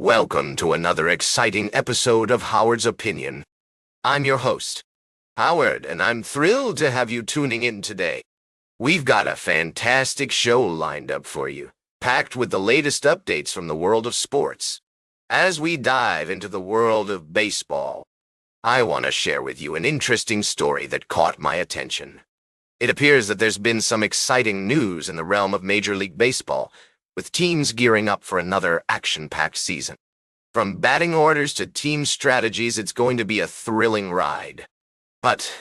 Welcome to another exciting episode of Howard's Opinion. I'm your host, Howard, and I'm thrilled to have you tuning in today. We've got a fantastic show lined up for you, packed with the latest updates from the world of sports. As we dive into the world of baseball, I want to share with you an interesting story that caught my attention. It appears that there's been some exciting news in the realm of Major League Baseball, with teams gearing up for another action-packed season. From batting orders to team strategies, it's going to be a thrilling ride. But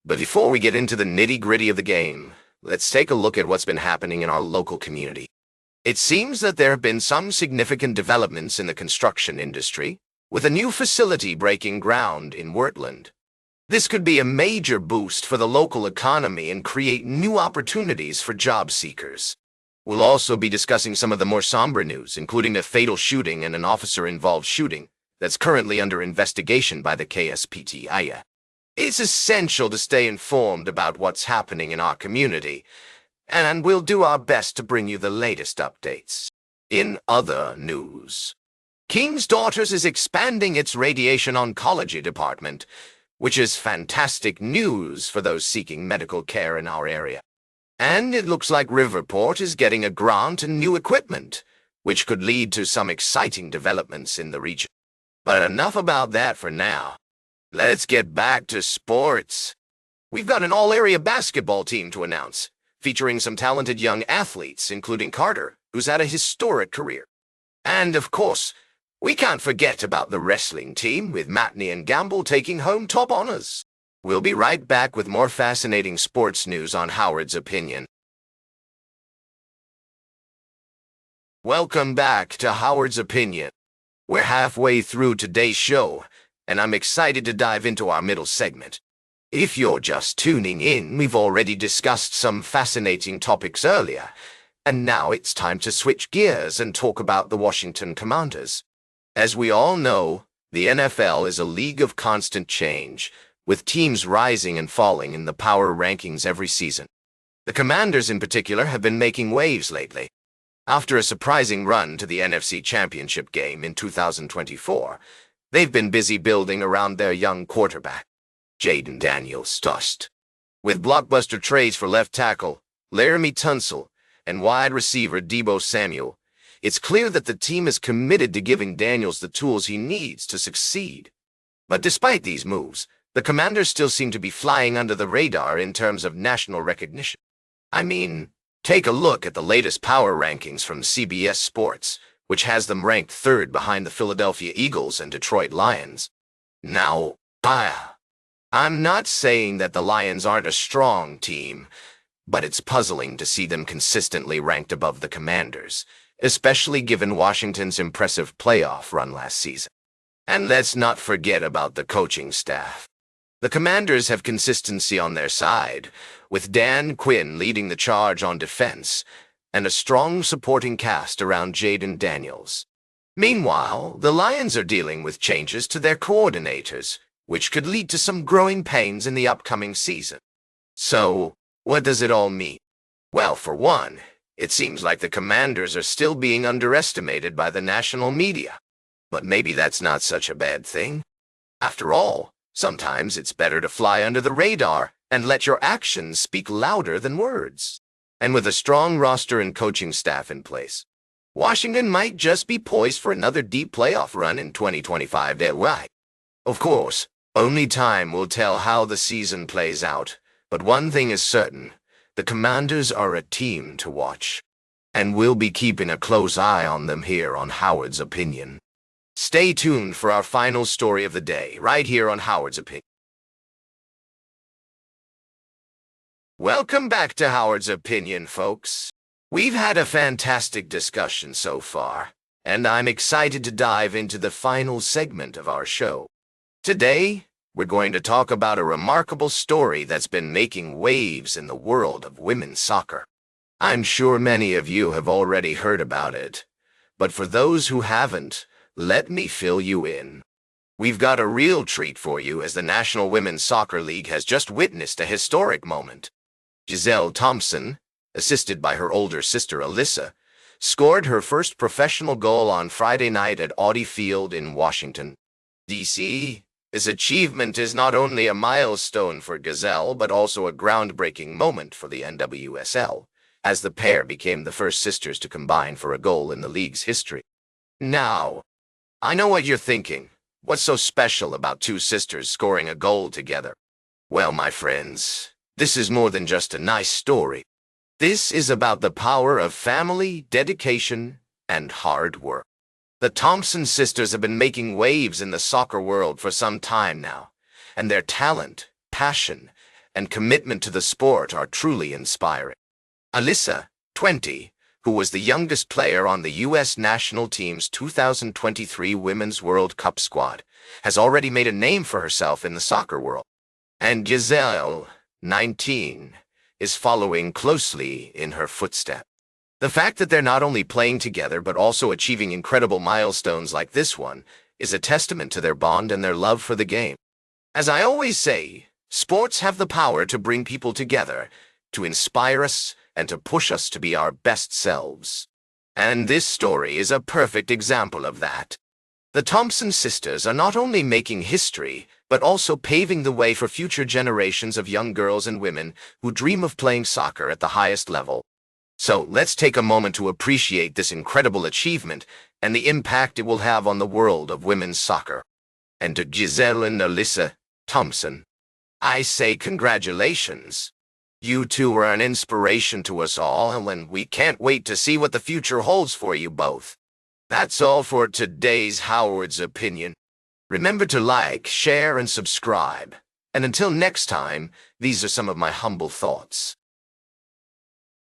before we get into the nitty-gritty of the game, let's take a look at what's been happening in our local community. It seems that there have been some significant developments in the construction industry, with a new facility breaking ground in Wurtland. This could be a major boost for the local economy and create new opportunities for job seekers. We'll also be discussing some of the more somber news, including a fatal shooting and an officer-involved shooting that's currently under investigation by the KSPTI. It's essential to stay informed about what's happening in our community, and we'll do our best to bring you the latest updates. In other news, King's Daughters is expanding its radiation oncology department, which is fantastic news for those seeking medical care in our area. And it looks like Riverport is getting a grant and new equipment, which could lead to some exciting developments in the region. But enough about that for now. Let's get back to sports. We've got an all-area basketball team to announce, featuring some talented young athletes, including Carter, who's had a historic career. And, of course, we can't forget about the wrestling team, with Matney and Gamble taking home top honors. We'll be right back with more fascinating sports news on Howard's Opinion. Welcome back to Howard's Opinion. We're halfway through today's show, and I'm excited to dive into our middle segment. If you're just tuning in, we've already discussed some fascinating topics earlier, and now it's time to switch gears and talk about the Washington Commanders. As we all know, the NFL is a league of constant change, with teams rising and falling in the power rankings every season. The Commanders in particular have been making waves lately. After a surprising run to the NFC Championship game in 2024, they've been busy building around their young quarterback, Jaden Daniels. With blockbuster trades for left tackle Laramie Tunsil and wide receiver Deebo Samuel, it's clear that the team is committed to giving Daniels the tools he needs to succeed. But despite these moves, the Commanders still seem to be flying under the radar in terms of national recognition. I mean, take a look at the latest power rankings from CBS Sports, which has them ranked third behind the Philadelphia Eagles and Detroit Lions. Now, I'm not saying that the Lions aren't a strong team, but it's puzzling to see them consistently ranked above the Commanders, especially given Washington's impressive playoff run last season. And let's not forget about the coaching staff. The Commanders have consistency on their side, with Dan Quinn leading the charge on defense, and a strong supporting cast around Jaden Daniels. Meanwhile, the Lions are dealing with changes to their coordinators, which could lead to some growing pains in the upcoming season. So, what does it all mean? Well, for one, it seems like the Commanders are still being underestimated by the national media. But maybe that's not such a bad thing. After all, sometimes it's better to fly under the radar and let your actions speak louder than words. And with a strong roster and coaching staff in place, Washington might just be poised for another deep playoff run in 2025. Of course, only time will tell how the season plays out, but one thing is certain: the Commanders are a team to watch. And we'll be keeping a close eye on them here on Howard's Opinion. Stay tuned for our final story of the day, right here on Howard's Opinion. Welcome back to Howard's Opinion, folks. We've had a fantastic discussion so far, and I'm excited to dive into the final segment of our show. Today, we're going to talk about a remarkable story that's been making waves in the world of women's soccer. I'm sure many of you have already heard about it, but for those who haven't, let me fill you in. We've got a real treat for you, as the National Women's Soccer League has just witnessed a historic moment. Giselle Thompson, assisted by her older sister Alyssa, scored her first professional goal on Friday night at Audi Field in Washington, D.C. This achievement is not only a milestone for Gazelle, but also a groundbreaking moment for the NWSL, as the pair became the first sisters to combine for a goal in the league's history. Now, I know what you're thinking. What's so special about two sisters scoring a goal together? Well, my friends, this is more than just a nice story. This is about the power of family, dedication, and hard work. The Thompson sisters have been making waves in the soccer world for some time now, and their talent, passion, and commitment to the sport are truly inspiring. Alyssa, 20, who was the youngest player on the U.S. national team's 2023 Women's World Cup squad, has already made a name for herself in the soccer world. And Giselle, 19, is following closely in her footsteps. The fact that they're not only playing together but also achieving incredible milestones like this one is a testament to their bond and their love for the game. As I always say, sports have the power to bring people together, to inspire us, and to push us to be our best selves. And this story is a perfect example of that. The Thompson sisters are not only making history, but also paving the way for future generations of young girls and women who dream of playing soccer at the highest level. So let's take a moment to appreciate this incredible achievement and the impact it will have on the world of women's soccer. And to Giselle and Alyssa Thompson, I say congratulations. You two are an inspiration to us all, and we can't wait to see what the future holds for you both. That's all for today's Howard's Opinion. Remember to like, share, and subscribe. And until next time, these are some of my humble thoughts.